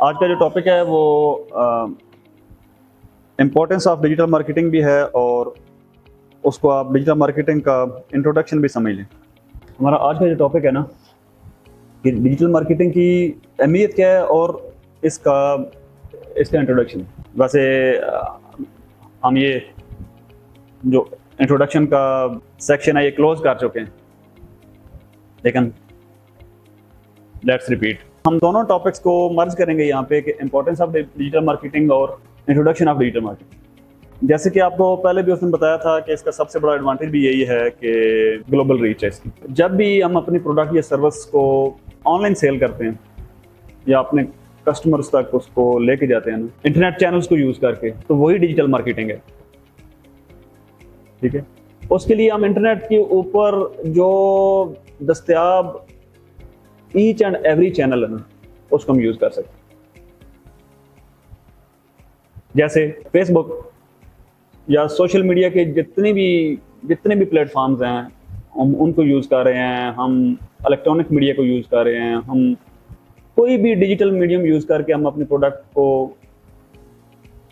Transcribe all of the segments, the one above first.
आज का जो टॉपिक है वो इम्पोर्टेंस ऑफ डिजिटल मार्केटिंग भी है और उसको आप डिजिटल मार्केटिंग का इंट्रोडक्शन भी समझ लें। हमारा आज का जो टॉपिक है ना कि डिजिटल मार्केटिंग की अहमियत क्या है और इसका इसका इंट्रोडक्शन। वैसे हम ये जो इंट्रोडक्शन का सेक्शन है ये क्लोज कर चुके हैं, लेकिन लेट्स रिपीट। हम दोनों टॉपिक्स को मर्ज करेंगे यहाँ पे कि इंपॉर्टेंस ऑफ डिजिटल मार्केटिंग और इंट्रोडक्शन ऑफ डिजिटल मार्केटिंग। जैसे कि आपको पहले भी उसने बताया था कि इसका सबसे बड़ा एडवांटेज भी यही है कि ग्लोबल रीच है इसकी। जब भी हम अपनी प्रोडक्ट या सर्विस को ऑनलाइन सेल करते हैं या अपने कस्टमर्स तक उसको लेके जाते हैं ना इंटरनेट चैनल्स को यूज करके, तो वही डिजिटल मार्केटिंग है। ठीक है, उसके लिए हम इंटरनेट के ऊपर जो दस्तयाब ईच एंड एवरी चैनल है ना उसको हम यूज कर सकते हैं। जैसे फेसबुक या सोशल मीडिया के जितने भी प्लेटफॉर्म्स हैं हम उनको यूज कर रहे हैं, हम इलेक्ट्रॉनिक मीडिया को यूज कर रहे हैं, हम कोई भी डिजिटल मीडियम यूज करके हम अपने प्रोडक्ट को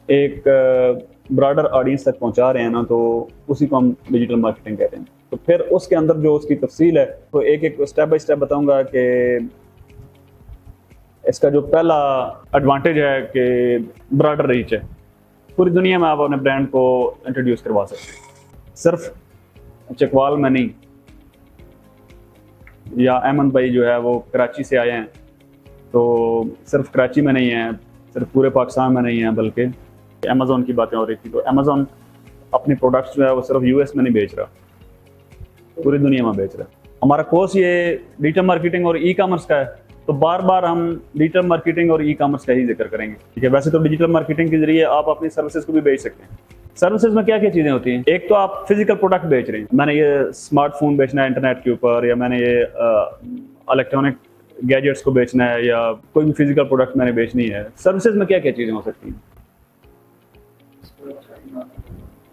एक ब्रॉडर ऑडियंस तक पहुंचा रहे हैं ना, तो उसी को हम डिजिटल मार्केटिंग कहते हैं। तो फिर उसके अंदर जो उसकी तफसील है तो एक एक स्टेप बाय स्टेप बताऊंगा कि इसका जो पहला एडवांटेज है कि ब्रॉडर रीच है। पूरी दुनिया में आप अपने ब्रांड को इंट्रोड्यूस करवा सकते हैं, सिर्फ चकवाल में नहीं। या अहमद भाई जो है वो कराची से आए हैं, तो सिर्फ कराची में नहीं है, सिर्फ पूरे पाकिस्तान में नहीं है, बल्कि अमेज़ॉन की बातें हो रही थी। तो अमेज़ॉन अपने प्रोडक्ट्स जो है वो सिर्फ यूएस में नहीं बेच रहा, पूरी दुनिया में बेच रहा है। हमारा कोर्स ये डिजिटल मार्केटिंग और ई कॉमर्स का है, तो बार बार हम डिजिटल मार्केटिंग और ई कॉमर्स का ही जिक्र करेंगे। ठीक है, वैसे तो डिजिटल मार्केटिंग के जरिए आप अपनी सर्विसेज को भी बेच सकते हैं। सर्विसेज में क्या क्या चीज़ें होती हैं? एक तो आप फिजिकल प्रोडक्ट बेच रहे हैं, मैंने ये स्मार्टफोन बेचना है इंटरनेट के ऊपर, या मैंने ये इलेक्ट्रॉनिक गैजेट्स को बेचना है, या कोई भी फिजिकल प्रोडक्ट मैंने बेचनी है। सर्विसेज में क्या क्या चीज़ें हो सकती हैं?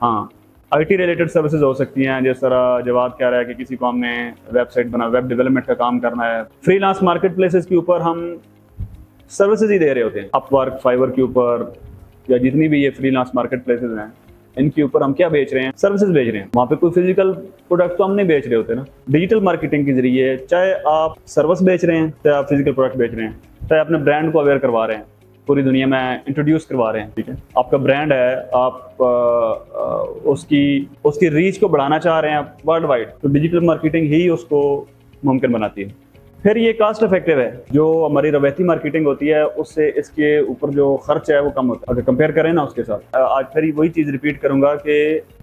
हाँ, आईटी रिलेटेड सर्विसेज हो सकती हैं, जिस तरह जवाद कह रहा है कि किसी को हमने वेबसाइट बना, वेब डेवलपमेंट का काम करना है। फ्रीलांस मार्केट प्लेसेस के ऊपर हम सर्विसेज ही दे रहे होते हैं, अपवर्क, फाइवर के ऊपर, या जितनी भी ये फ्रीलांस मार्केट प्लेसेस हैं इनके ऊपर हम क्या बेच रहे हैं? सर्विसेज बेच रहे हैं। वहाँ पे कोई फिजिकल प्रोडक्ट तो हम नहीं बेच रहे होते ना। डिजिटल मार्केटिंग के जरिए चाहे आप सर्विस बेच रहे हैं, चाहे आप फिजिकल प्रोडक्ट बेच रहे हैं, चाहे अपने ब्रांड को अवेयर करवा रहे हैं, पूरी दुनिया में इंट्रोड्यूस करवा रहे हैं। ठीक है, आपका ब्रांड है, आप उसकी रीच को बढ़ाना चाह रहे हैं वर्ल्ड वाइड, तो डिजिटल मार्केटिंग ही उसको मुमकिन बनाती है। फिर ये कास्ट इफेक्टिव है। जो हमारी रवायती मार्केटिंग होती है उससे इसके ऊपर जो खर्च है वो कम होता है अगर कंपेयर करें ना उसके साथ। आज फिर वही चीज रिपीट करूंगा कि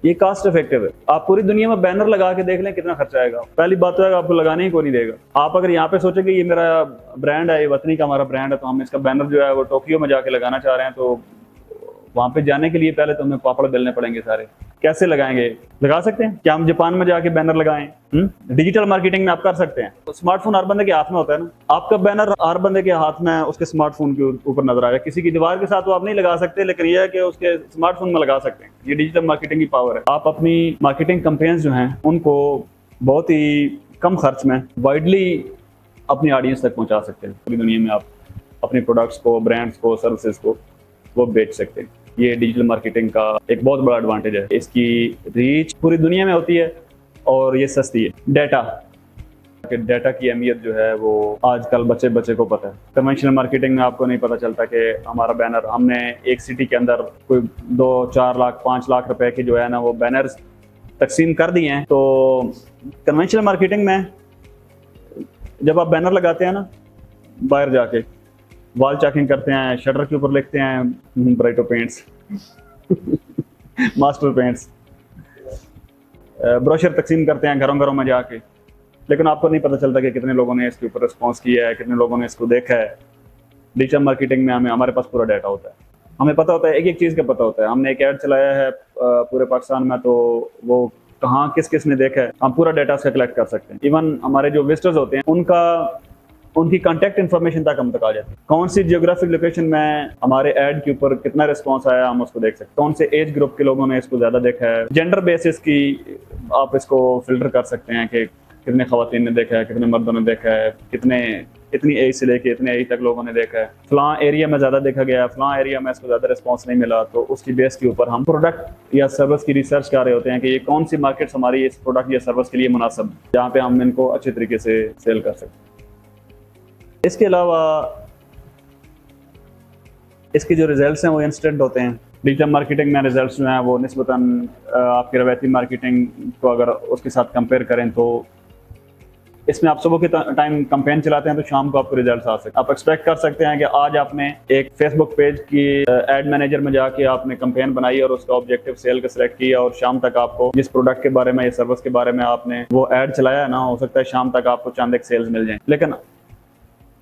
ये कास्ट इफेक्टिव है। आप पूरी दुनिया में बैनर लगा के देख लें कितना खर्चा आएगा। पहली बात तो है आपको लगाने ही कोई नहीं देगा। आप अगर यहाँ पे सोचेंगे ये मेरा ब्रांड है, ये वतनी का हमारा ब्रांड है, तो हम इसका बैनर जो है वो टोक्यो में जाके लगाना चाह रहे हैं, तो वहां पे जाने के लिए पहले तो हमें पापड़ बेलने पड़ेंगे सारे। कैसे लगाएंगे? लगा सकते हैं। क्या हम जापान में जाके बैनर लगाएं? डिजिटल मार्केटिंग में आप कर सकते हैं। तो स्मार्टफोन हर बंदे के हाथ में होता है ना, आपका बैनर हर बंदे के हाथ में उसके स्मार्टफोन के ऊपर नजर आएगा। किसी की दीवार के साथ तो आप नहीं लगा सकते, लेकिन यह है कि उसके स्मार्टफोन में लगा सकते हैं। ये डिजिटल मार्केटिंग की पावर है। आप अपनी मार्केटिंग कैंपेन्स जो हैं उनको बहुत ही कम खर्च में वाइडली अपनी ऑडियंस तक पहुंचा सकते हैं। पूरी दुनिया में आप अपने प्रोडक्ट्स को, ब्रांड्स को, सर्विसेज को वो बेच सकते हैं। ये डिजिटल मार्केटिंग का एक बहुत बड़ा एडवांटेज है। इसकी रीच पूरी दुनिया में होती है और ये सस्ती है। डेटा की अहमियत जो है वो आजकल बच्चे को पता है। कन्वेंशनल मार्केटिंग में आपको नहीं पता चलता कि हमारा बैनर, हमने एक सिटी के अंदर कोई 2-4 लाख 5 लाख रुपए की जो है ना वो बैनर्स तकसीम कर दिए हैं। तो कन्वेंशनल मार्केटिंग में जब आप बैनर लगाते हैं ना, बाहर जाके वॉल चेकिंग करते हैं, शटर के ऊपर लिखते हैं ब्राइटो पेंट्स मास्टर पेंट्स, ब्रोशर तकसीम करते हैं घरों में जाके, लेकिन आपको नहीं पता चलता कि कितने लोगों ने इसके ऊपर रिस्पॉन्स किया है, कितने लोगों ने इसको देखा है। डिजिटल मार्केटिंग में हमारे पास पूरा डाटा होता है, हमें पता होता है, एक एक चीज़ का पता होता है। हमने एक ऐड चलाया है पूरे पाकिस्तान में, तो वो कहाँ किस ने देखा है, हम पूरा डाटा उसका कलेक्ट कर सकते हैं। इवन हमारे जो विजिटर्स होते हैं उनकी कांटेक्ट इन्फॉर्मेशन तक हम तक आ जाती है। कौन सी जियोग्राफिक लोकेशन में हमारे ऐड के ऊपर कितना रिस्पांस आया हम उसको देख सकते हैं। कौन से एज ग्रुप के लोगों ने इसको ज़्यादा देखा है, जेंडर बेसिस की आप इसको फिल्टर कर सकते हैं कि कितने ख़वातीन ने देखा है, कितने मर्दों ने देखा है, कितने इतनी एज से लेके इतने एज तक लोगों ने देखा है, फलां एरिया में ज़्यादा देखा गया है, फलां एरिया में इसको ज़्यादा रिस्पॉन्स नहीं मिला, तो उसकी बेस के ऊपर हम प्रोडक्ट या सर्विस की रिसर्च कर रहे होते हैं कि ये कौन सी मार्केट्स हमारी इस प्रोडक्ट या सर्विस के लिए मुनासिब है, जहाँ पे हम इनको अच्छे तरीके से सेल कर सकते। इसके अलावा इसके जो रिजल्ट्स हैं वो इंस्टेंट होते हैं। डिजिटल मार्केटिंग में रिजल्ट्स जो हैं वो निस्बतन आपकी रवायती मार्केटिंग को अगर उसके साथ कंपेयर करें तो इसमें आप सुबह के टाइम कैंपेन चलाते हैं तो शाम को आपको रिजल्ट्स आ सकते हैं। आप एक्सपेक्ट कर सकते हैं कि आज आपने एक फेसबुक पेज की एड मैनेजर में जाके आपने कैंपेन बनाई और उसका ऑब्जेक्टिव सेल का सिलेक्ट किया और शाम तक आपको जिस प्रोडक्ट के बारे में या सर्विस के बारे में आपने वो एड चलाया है ना, हो सकता है शाम तक आपको चंद एक सेल्स मिल जाए। लेकिन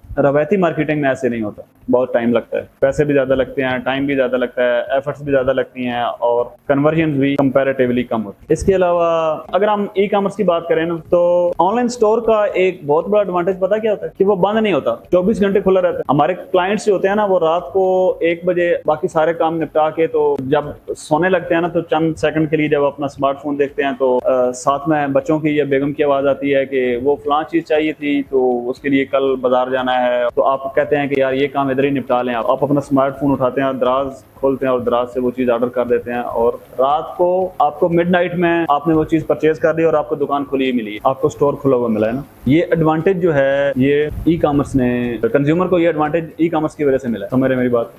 रवायती मार्केटिंग में ऐसे नहीं होता, बहुत टाइम लगता है, पैसे भी ज़्यादा लगते हैं, टाइम भी ज़्यादा लगता है, एफर्ट्स भी ज़्यादा लगती हैं और कन्वर्जन भी कंपैरेटिवली कम होती है। इसके अलावा अगर हम ई कॉमर्स की बात करें ना तो ऑनलाइन स्टोर का एक बहुत बड़ा एडवांटेज पता क्या होता है कि वो बंद नहीं होता, 24 घंटे खुला रहता है। हमारे क्लाइंट्स जो होते हैं ना वो रात को 1 बजे बाकी सारे काम निपटा के तो जब सोने लगते हैं ना तो चंद सेकंड के लिए जब अपना स्मार्टफोन देखते हैं तो साथ में बच्चों की या बेगम की आवाज़ आती है कि वो फलां चीज़ चाहिए थी तो उसके लिए कल बाजार जाना है, तो आप कहते हैं कि यार ये काम इधर ही निपटा लें। आप अपना स्मार्टफोन उठाते हैं और दराज खोलते हैं और दराज से वो चीज़ ऑर्डर कर देते हैं और रात को आपको मिडनाइट में आपने वो चीज़ परचेज कर दी और आपको दुकान खुली ही मिली, आपको स्टोर खुला हुआ मिला है ना। ये एडवांटेज जो है ये ई कॉमर्स ने कंज्यूमर को ये एडवांटेज ई कॉमर्स की वजह से मिला है। समझ रहे मेरी बात?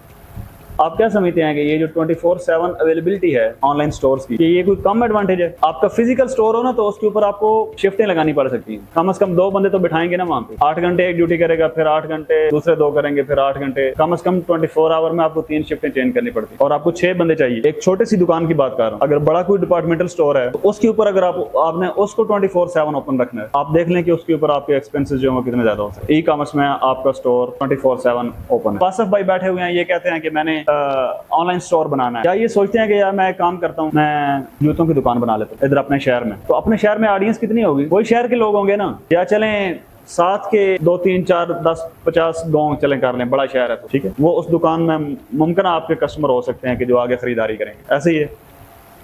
आप क्या समझते हैं कि ये जो 24/7 अवेलेबिलिटी है ऑनलाइन स्टोर्स की, ये कोई कम एडवांटेज है? आपका फिजिकल स्टोर हो ना तो उसके ऊपर आपको शिफ्टें लगानी पड़ सकती हैं, कम से कम 2 बंदे तो बिठाएंगे ना वहाँ पे। 8 घंटे एक ड्यूटी करेगा, फिर 8 घंटे दूसरे 2 करेंगे, फिर 8 घंटे, कम से कम 24 आवर में आपको 3 शिफ्टें चेंज करनी पड़ती है और आपको 6 बंदे चाहिए। एक छोटी सी दुकान की बात कर रहा हूँ, अगर बड़ा कोई डिपार्टमेंटल स्टोर है तो उसके ऊपर अगर आपने उसको 24/7 ओपन रखना है, आप देख लें कि उसके ऊपर आपके एक्सपेंसेस जो है कितने ज्यादा हो सकते हैं। ई कॉमर्स में आपका स्टोर 24/7 ओपन है। वासिफ भाई बैठे हुए हैं, ये कहते हैं कि मैंने ऑनलाइन स्टोर बनाना है, या ये सोचते हैं कि यार मैं एक काम करता हूँ, मैं जूतों की दुकान बना लेता हूँ इधर अपने शहर में। तो अपने शहर में ऑडियंस कितनी होगी? वही शहर के लोग होंगे ना, या चलें साथ के 2, 3, 4, 10, 50 गाँव चलें कर लें, बड़ा शहर है तो ठीक है, वो उस दुकान में मुमकिन आपके कस्टमर हो सकते हैं कि जो आगे खरीदारी करेंगे। ऐसे ही है।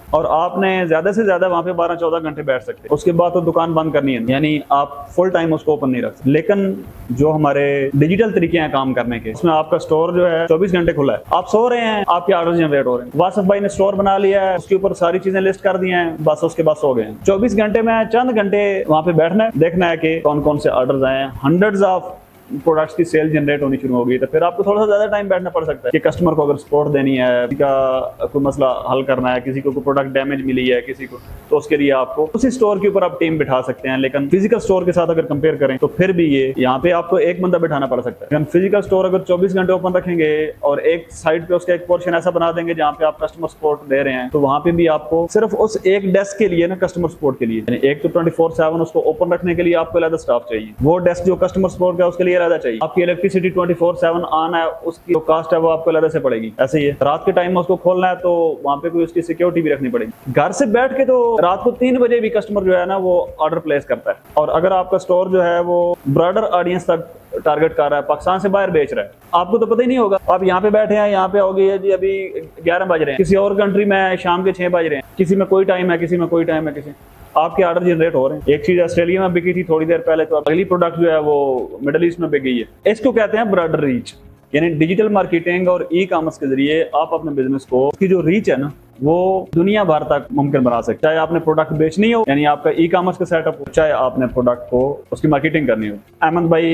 और आपने ज्यादा से ज्यादा वहां पे 12-14 घंटे बैठ सकते हैं, उसके बाद तो दुकान बंद करनी है, यानी आप फुल टाइम उसको ओपन नहीं रख सकते। लेकिन जो हमारे डिजिटल तरीके हैं काम करने के, उसमें आपका स्टोर जो है 24 घंटे खुला है। आप सो रहे हैं, आपके ऑर्डर जनरेट हो रहे हैं। वासिफ भाई ने स्टोर बना लिया है, उसके ऊपर सारी चीजें लिस्ट कर दी हैं, बस उसके बाद सो गए हैं। 24 घंटे में चंद घंटे वहां पे बैठना है, देखना है कि कौन कौन से ऑर्डर आए हैं, हंड्रेड्स ऑफ प्रोडक्ट्स की सेल जनरेट होनी शुरू होगी, तो फिर आपको थोड़ा सा ज्यादा टाइम बैठना पड़ सकता है कि कस्टमर को अगर सपोर्ट देनी है, किसी का कोई मसला हल करना है, किसी को कोई प्रोडक्ट डैमेज मिली है किसी को, तो उसके लिए आपको उसी स्टोर के ऊपर आप टीम बिठा सकते हैं। लेकिन फिजिकल स्टोर के साथ अगर कंपेयर करें तो फिर भी ये यहाँ पे आपको एक बंदा बिठाना पड़ सकता है। लेकिन फिजिकल स्टोर अगर 24 घंटे ओपन रखेंगे और एक साइड पे उसका एक पोर्शन ऐसा बना देंगे जहाँ पे आप कस्टमर सपोर्ट दे रहे हैं, तो वहां पे भी आपको सिर्फ उस एक डेस्क के लिए ना, कस्टमर सपोर्ट के लिए, यानी एक तो 24/7 उसको ओपन रखने के लिए आपको अलग स्टाफ चाहिए, वो डेस्क जो कस्टमर सपोर्ट का उसके लिए अलग चाहिए। आपकी इलेक्ट्रिसिटी 24/7 ऑन है, उसकी जो कास्ट है वो आपको अलग से पड़ेगी। ऐसे ही है, रात के टाइम में उसको खोलना है तो वहां पे कोई उसकी सिक्योरिटी भी रखनी पड़ेगी। घर से बैठ के तो रात को 3 बजे भी कस्टमर जो है ना वो ऑर्डर प्लेस करता है। और अगर आपका स्टोर जो है वो ब्रॉडर ऑडियंस तक टारगेट कर रहा है, पाकिस्तान से बाहर बेच रहा है, आपको तो पता ही नहीं होगा। आप यहाँ पे बैठे हैं, यहाँ पे हो गई है जी अभी 11 बज रहे हैं, किसी और कंट्री में शाम के 6 बज रहे हैं, किसी में कोई टाइम है, किसी में कोई टाइम है, किसी आपके ऑर्डर जनरेट हो रहे हैं। एक चीज ऑस्ट्रेलिया में बिकी थी थोड़ी देर पहले, तो अगली प्रोडक्ट जो है वो मिडिल ईस्ट में बिक गई है। इसको कहते हैं ब्रॉडर रीच, यानी डिजिटल मार्केटिंग और ई कॉमर्स के जरिए आप अपने बिजनेस को, उसकी जो रीच है ना वो दुनिया भर तक मुमकिन बना सकते। चाहे आपने प्रोडक्ट बेचनी हो, यानी आपका ई कॉमर्स का सेटअप हो, चाहे आपने प्रोडक्ट को उसकी मार्केटिंग करनी हो। अहमद भाई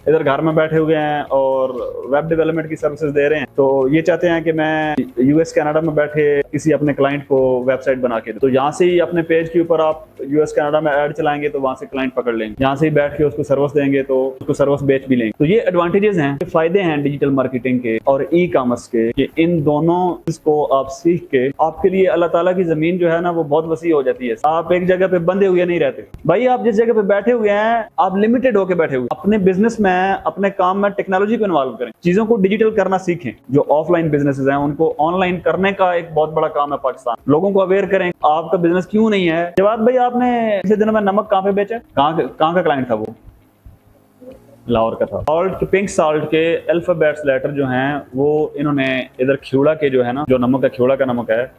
इधर घर में बैठे हुए हैं और वेब डेवलपमेंट की सर्विसेज दे रहे हैं, तो ये चाहते हैं कि मैं यूएस कनाडा में बैठे किसी अपने क्लाइंट को वेबसाइट बना के दूं। तो यहाँ से ही अपने पेज के ऊपर आप यूएस कनाडा में ऐड चलाएंगे तो वहां से क्लाइंट पकड़ लेंगे, यहाँ से ही बैठ के उसको सर्विस देंगे तो उसको सर्विस बेच भी लेंगे। तो ये एडवांटेजेस हैं, फायदे हैं डिजिटल मार्केटिंग के और ई कॉमर्स के, कि इन दोनों को आप सीख के आपके लिए अल्लाह ताला की जमीन जो है ना वो बहुत वसी हो जाती है। आप एक जगह पे बंधे हुए नहीं रहते भाई, आप जिस जगह पे बैठे हुए हैं आप लिमिटेड होके बैठे हुए। अपने बिजनेस में, अपने काम में टेक्नोलॉजी को इन्वॉल्व करें, चीजों को डिजिटल करना सीखें। जो ऑफलाइन बिजनेसेस हैं उनको ऑनलाइन करने का एक बहुत बड़ा काम है पाकिस्तान। लोगों को अवेयर करें आपका बिजनेस क्यों नहीं है। जवाब भाई आपने पिछले दिनों में नमक कहाँ पे बेचा, कहाँ का क्लाइंट था वो? लाहौर का था। सॉल्ट, पिंक सॉल्ट के अल्फाबेट्स लेटर जो हैं वो इन्होंने इधर खियोड़ा के जो है ना, जो नमक है खियोड़ा का नमक है,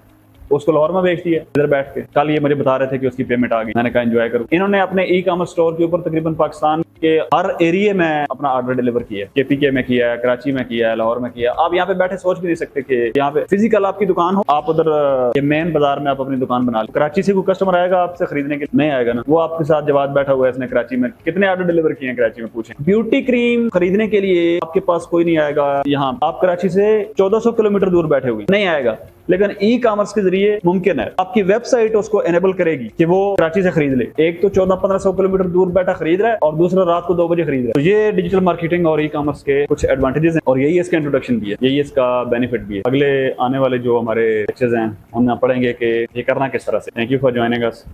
उसको लाहौर में बेच दिया इधर बैठ के। कल ये मुझे बता रहे थे कि उसकी पेमेंट आ गई, मैंने कहा एंजॉय करूं। इन्होंने अपने ई कॉमर्स स्टोर के ऊपर तकरीबन पाकिस्तान कि हर एरिया में अपना ऑर्डर डिलीवर किया है। KPK में किया है, कराची में किया है, लाहौर में किया है। आप यहाँ पे बैठे सोच भी नहीं सकते कि यहाँ पे फिजिकल आपकी दुकान हो, आप उधर ये मेन बाजार में आप अपनी दुकान बना लो। कराची से कोई कस्टमर आएगा आपसे खरीदने के लिए, नहीं आएगा ना। वो आपके साथ जवाब बैठा हुआ है, इसने कराची में कितने ऑर्डर डिलीवर किए हैं कराची में, पूछें। ब्यूटी क्रीम खरीदने के लिए आपके पास कोई नहीं आएगा। यहाँ आप कराची से 1400 किलोमीटर दूर बैठे हुए, नहीं आएगा। लेकिन ई कॉमर्स के जरिए मुमकिन है। आपकी वेबसाइट उसको एनेबल करेगी कि वो कराची से खरीद ले। एक तो 1400-1500 किलोमीटर दूर बैठा खरीद रहा है और दूसरा रात को 2 बजे खरीद रहा है। तो ये डिजिटल मार्केटिंग और ई कॉमर्स के कुछ एडवांटेजेस हैं और यही इसका इंट्रोडक्शन भी है, यही इसका बेनिफिट भी है। अगले आने वाले जो हमारे लेक्चर्स हैं उनमें पढ़ेंगे कि ये करना किस तरह से। Thank you for joining us.